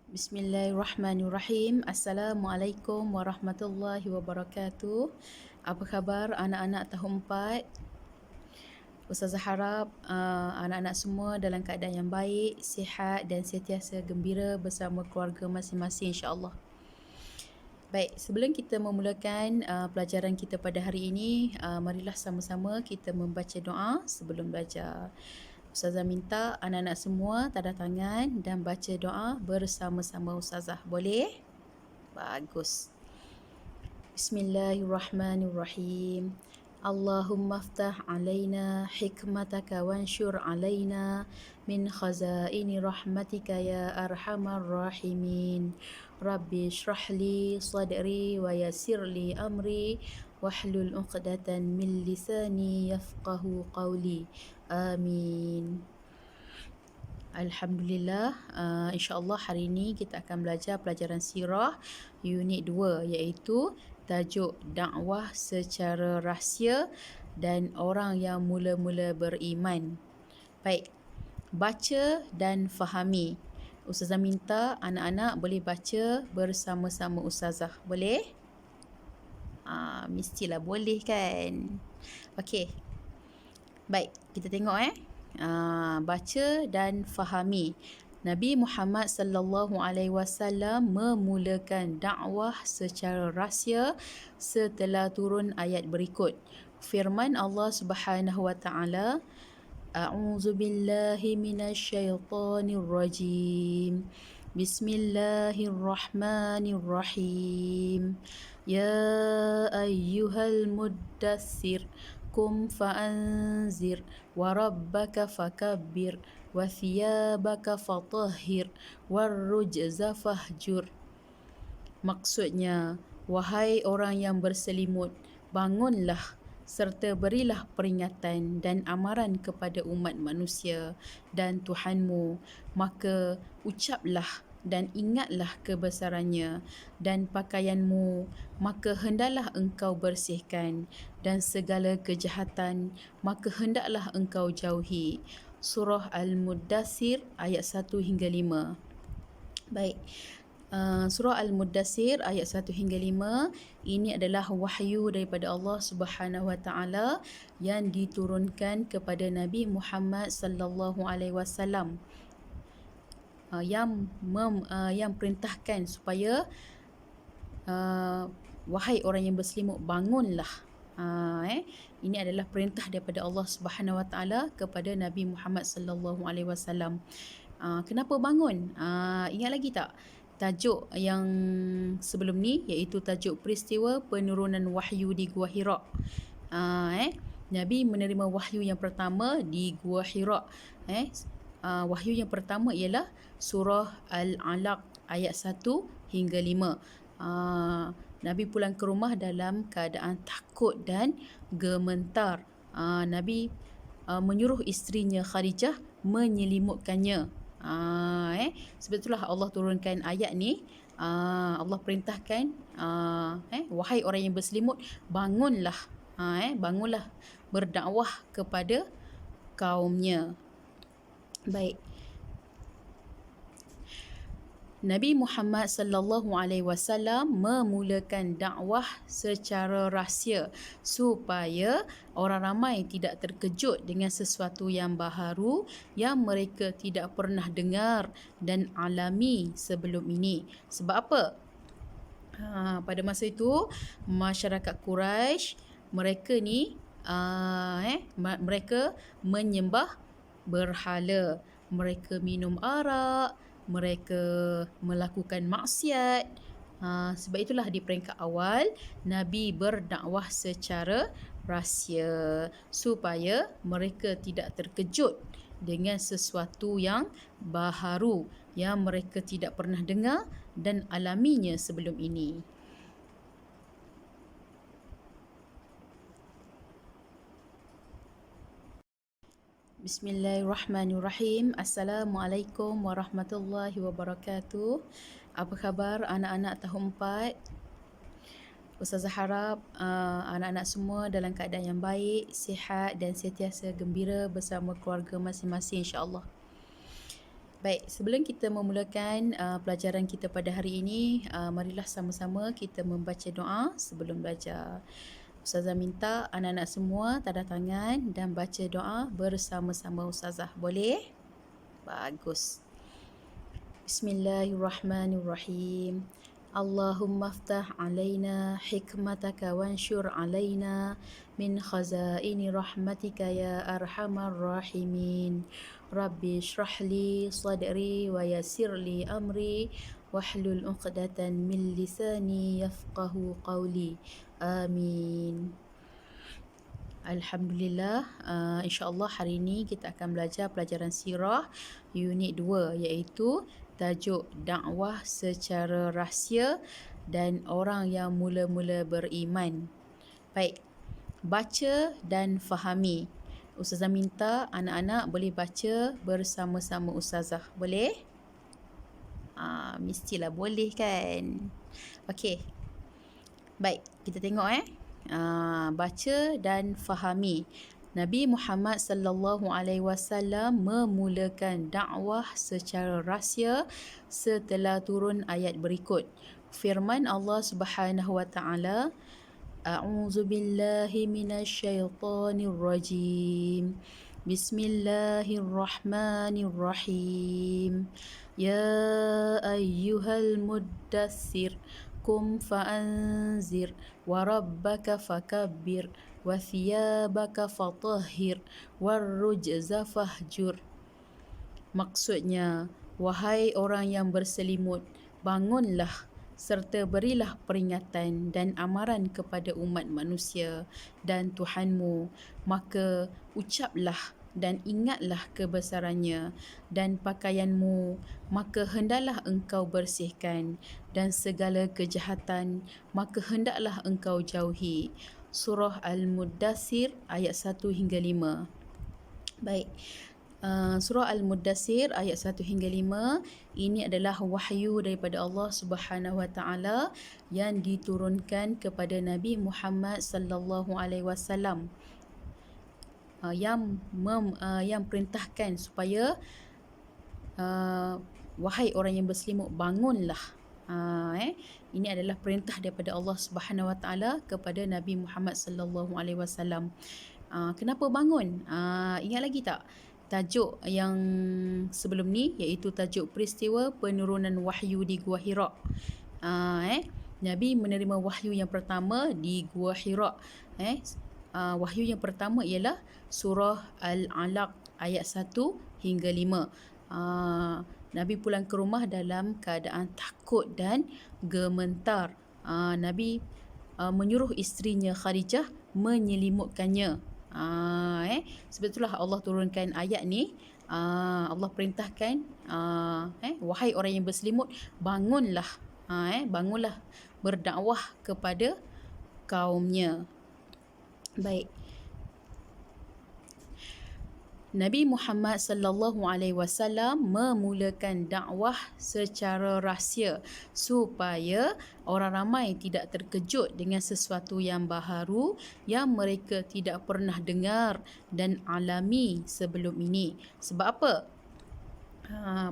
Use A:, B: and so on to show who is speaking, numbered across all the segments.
A: Bismillahirrahmanirrahim. Assalamualaikum warahmatullahi wabarakatuh. Apa khabar anak-anak tahun 4? Ustazah harap anak-anak semua dalam keadaan yang baik, sihat dan sentiasa gembira bersama keluarga masing-masing, insya-Allah. Baik, sebelum kita memulakan pelajaran kita pada hari ini, marilah sama-sama kita membaca doa sebelum belajar. Ustazah minta anak-anak semua tanda tangan dan baca doa bersama-sama Ustazah. Boleh? Bagus. Bismillahirrahmanirrahim. Allahumma aftah alaina hikmataka wansyur alaina min khazaini rahmatika ya arhamar rahimin. Rabbi shrah li sadri wa yassir li amri wahlul 'uqdatan min lisani yafqahu qawli. Amin. Alhamdulillah, insya-Allah hari ini kita akan belajar pelajaran sirah unit 2 iaitu tajuk dakwah secara rahsia dan orang yang mula-mula beriman. Baik, baca dan fahami. Ustazah minta anak-anak boleh baca bersama-sama Ustazah. Boleh? Mestilah boleh kan? Okey. Baik, kita tengok baca dan fahami. Nabi Muhammad sallallahu alaihi wasallam memulakan dakwah secara rahsia setelah turun ayat berikut. Firman Allah Subhanahu wa taala, A'udzu billahi minasyaitonir rajim. Bismillahirrahmanirrahim. Ya ayyuhal muddatsir kum fa'anzir wa rabbaka fakabbir wa thiyabaka fatahhir warrujza fahjur. Maksudnya, wahai orang yang berselimut, bangunlah serta berilah peringatan dan amaran kepada umat manusia dan Tuhanmu, maka ucaplah dan ingatlah kebesarannya, dan pakaianmu maka hendaklah engkau bersihkan, dan segala kejahatan maka hendaklah engkau jauhi. Surah Al-Muddathir ayat 1 hingga 5. Baik, Surah Al-Muddathir ayat 1 hingga 5 ini adalah wahyu daripada Allah Subhanahu wa taala yang diturunkan kepada Nabi Muhammad sallallahu alaihi wasallam, yang perintahkan supaya wahai orang yang berselimut, bangunlah. Ini adalah perintah daripada Allah Subhanahu wa taala kepada Nabi Muhammad sallallahu alaihi wasallam. Kenapa bangun? Ingat lagi tak tajuk yang sebelum ni, iaitu tajuk peristiwa penurunan wahyu di Gua Hira. Nabi menerima wahyu yang pertama di Gua Hira. Wahyu yang pertama ialah surah Al-Alaq ayat 1 hingga 5. Nabi pulang ke rumah dalam keadaan takut dan gemetar. Nabi menyuruh isterinya Khadijah menyelimutkannya. Sebab itulah Allah turunkan ayat ni. Allah perintahkan, wahai orang yang berselimut, bangunlah. Bangunlah berdakwah kepada kaumnya. Baik. Nabi Muhammad sallallahu alaihi wasallam memulakan dakwah secara rahsia supaya orang ramai tidak terkejut dengan sesuatu yang baharu yang mereka tidak pernah dengar dan alami sebelum ini. Sebab apa? Pada masa itu masyarakat Quraisy, mereka ni mereka menyembah berhala, mereka minum arak, mereka melakukan maksiat. Sebab itulah di peringkat awal Nabi berdakwah secara rahsia supaya mereka tidak terkejut dengan sesuatu yang baharu yang mereka tidak pernah dengar dan alaminya sebelum ini. Bismillahirrahmanirrahim. Assalamualaikum warahmatullahi wabarakatuh. Apa khabar anak-anak tahun 4? Ustazah harap anak-anak semua dalam keadaan yang baik, sihat dan sentiasa gembira bersama keluarga masing-masing, insya-Allah. Baik, sebelum kita memulakan pelajaran kita pada hari ini, marilah sama-sama kita membaca doa sebelum belajar. Ustazah minta anak-anak semua tanda tangan dan baca doa bersama-sama Ustazah. Boleh? Bagus. Bismillahirrahmanirrahim. Allahumma aftah alaina hikmataka wansyur alaina min khazaini rahmatika ya arhamar rahimin. Rabbi shrahli sadri wa yassirli amri wahlul uqdatan min lisani yafqahu qawli. Amin. Alhamdulillah, insyaAllah hari ini kita akan belajar pelajaran sirah unit 2 iaitu tajuk dakwah secara rahsia dan orang yang mula-mula beriman. Baik, baca dan fahami. Ustazah minta anak-anak boleh baca bersama-sama Ustazah. Boleh? Mestilah boleh kan? Okey. Baik, kita tengok baca dan fahami. Nabi Muhammad sallallahu alaihi wasallam memulakan dakwah secara rahsia setelah turun ayat berikut. Firman Allah Subhanahu wa taala, A'udzu billahi minasyaitonir rajim. Bismillahirrahmanirrahim. Ya ayyuhal muddaththir qum fa'anzir wa rabbaka fakabbir wa thiyabaka fatahhir warrujza fahjur. Maksudnya, wahai orang yang berselimut, bangunlah serta berilah peringatan dan amaran kepada umat manusia dan Tuhanmu, maka ucaplah dan ingatlah kebesarannya dan pakaianmu, maka hendaklah engkau bersihkan, dan segala kejahatan maka hendaklah engkau jauhi. Surah Al-Muddathir ayat 1 hingga 5. Baik, Surah Al-Muddathir ayat 1 hingga 5 ini adalah wahyu daripada Allah Subhanahu wa taala yang diturunkan kepada Nabi Muhammad sallallahu alaihi wasallam, yang perintahkan supaya wahai orang yang berselimut, bangunlah. Ini adalah perintah daripada Allah Subhanahu wa taala kepada Nabi Muhammad sallallahu alaihi wasallam. Kenapa bangun? Ingat lagi tak tajuk yang sebelum ni, iaitu tajuk peristiwa penurunan wahyu di Gua Hira. Nabi menerima wahyu yang pertama di Gua Hira. Wahyu yang pertama ialah surah Al-Alaq ayat 1 hingga 5. Nabi pulang ke rumah dalam keadaan takut dan gemetar. Nabi menyuruh isterinya Khadijah menyelimutkannya. Sebab itulah Allah turunkan ayat ni. Allah perintahkan, wahai orang yang berselimut, bangunlah. Bangunlah berdakwah kepada kaumnya. Baik. Nabi Muhammad sallallahu alaihi wasallam memulakan dakwah secara rahsia supaya orang ramai tidak terkejut dengan sesuatu yang baharu yang mereka tidak pernah dengar dan alami sebelum ini. Sebab apa?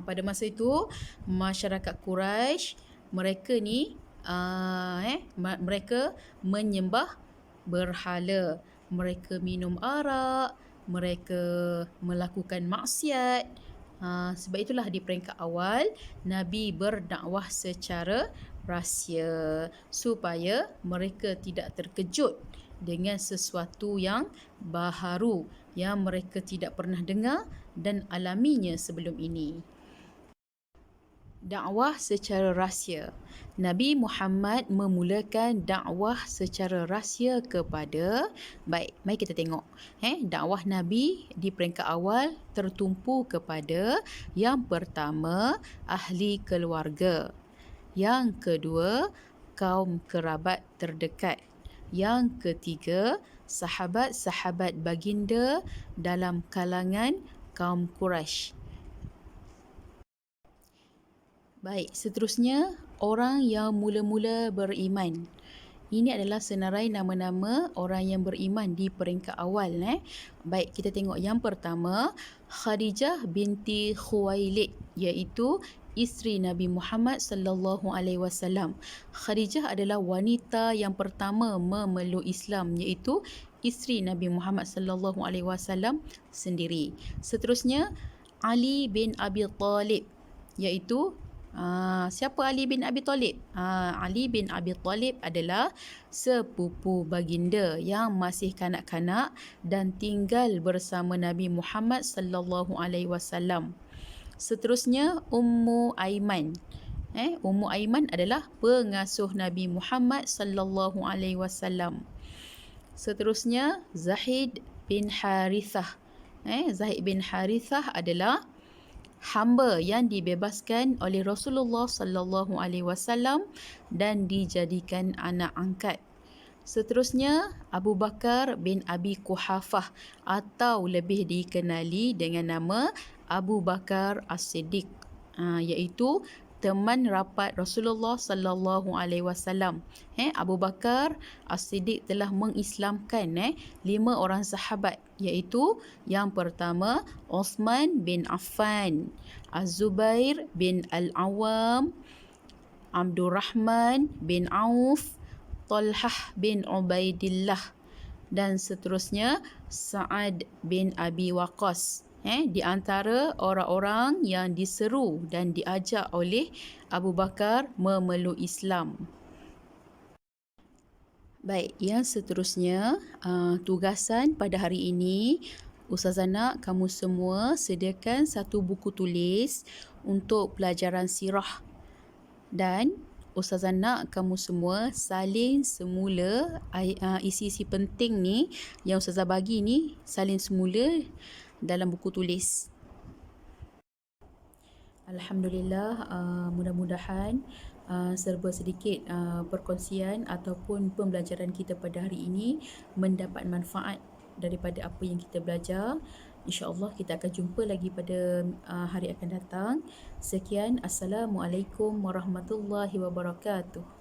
A: Pada masa itu masyarakat Quraisy, mereka ni mereka menyembah berhala, mereka minum arak, mereka melakukan maksiat. Sebab itulah di peringkat awal Nabi berdakwah secara rahsia supaya mereka tidak terkejut dengan sesuatu yang baharu yang mereka tidak pernah dengar dan alaminya sebelum ini. Dakwah secara rahsia. Nabi Muhammad memulakan dakwah secara rahsia kepada, baik, mari kita tengok. Dakwah Nabi di peringkat awal tertumpu kepada yang pertama, ahli keluarga. Yang kedua, kaum kerabat terdekat. Yang ketiga, sahabat-sahabat baginda dalam kalangan kaum Quraisy. Baik, seterusnya orang yang mula-mula beriman. Ini adalah senarai nama-nama orang yang beriman di peringkat awal. Baik, kita tengok yang pertama, Khadijah binti Khuwailid, iaitu isteri Nabi Muhammad sallallahu alaihi wasallam. Khadijah adalah wanita yang pertama memeluk Islam, iaitu isteri Nabi Muhammad sallallahu alaihi wasallam sendiri. Seterusnya, Ali bin Abi Talib, iaitu siapa Ali bin Abi Talib? Ali bin Abi Talib adalah sepupu baginda yang masih kanak-kanak dan tinggal bersama Nabi Muhammad sallallahu alaihi wasallam. Seterusnya, Ummu Aiman. Ummu Aiman adalah pengasuh Nabi Muhammad sallallahu alaihi wasallam. Seterusnya, Zahid bin Harithah. Zahid bin Harithah adalah hamba yang dibebaskan oleh Rasulullah sallallahu alaihi wasallam dan dijadikan anak angkat. Seterusnya, Abu Bakar bin Abi Quhafah atau lebih dikenali dengan nama Abu Bakar As-Siddiq, iaitu teman rapat Rasulullah sallallahu alaihi wasallam. Abu Bakar As-Siddiq telah mengislamkan 5 orang sahabat, iaitu yang pertama Uthman bin Affan, Az-Zubair bin Al-Awwam, Abdul Rahman bin Auf, Talhah bin Ubaidillah, dan seterusnya Sa'ad bin Abi Waqqas. Di antara orang-orang yang diseru dan diajak oleh Abu Bakar memeluk Islam. Baik, yang seterusnya, tugasan pada hari ini, Ustazah nak kamu semua sediakan satu buku tulis untuk pelajaran sirah, dan Ustazah nak kamu semua salin semula isi-isi penting ni yang Ustazah bagi ni, salin semula dalam buku tulis. Alhamdulillah, mudah-mudahan serba sedikit perkongsian ataupun pembelajaran kita pada hari ini mendapat manfaat daripada apa yang kita belajar. InsyaAllah kita akan jumpa lagi pada hari akan datang. Sekian, Assalamualaikum warahmatullahi wabarakatuh.